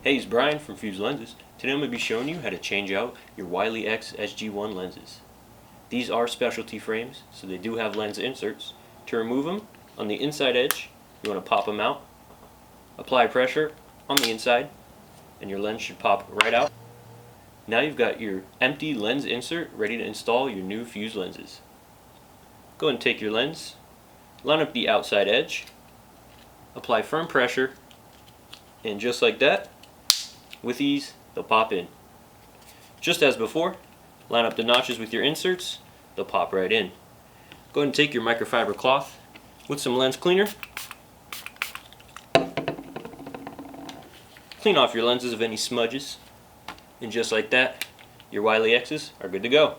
Hey, it's Brian from Fuse Lenses. Today I'm going to be showing you how to change out your Wiley X SG-1 lenses. These are specialty frames, so they do have lens inserts. To remove them, on the inside edge, you want to pop them out. Apply pressure on the inside, and your lens should pop right out. Now you've got your empty lens insert ready to install your new Fuse lenses. Go ahead and take your lens, line up the outside edge, apply firm pressure, and just like that, with ease, they'll pop in. Just as before, line up the notches with your inserts, they'll pop right in. Go ahead and take your microfiber cloth with some lens cleaner. Clean off your lenses of any smudges, and just like that, your Wiley X's are good to go.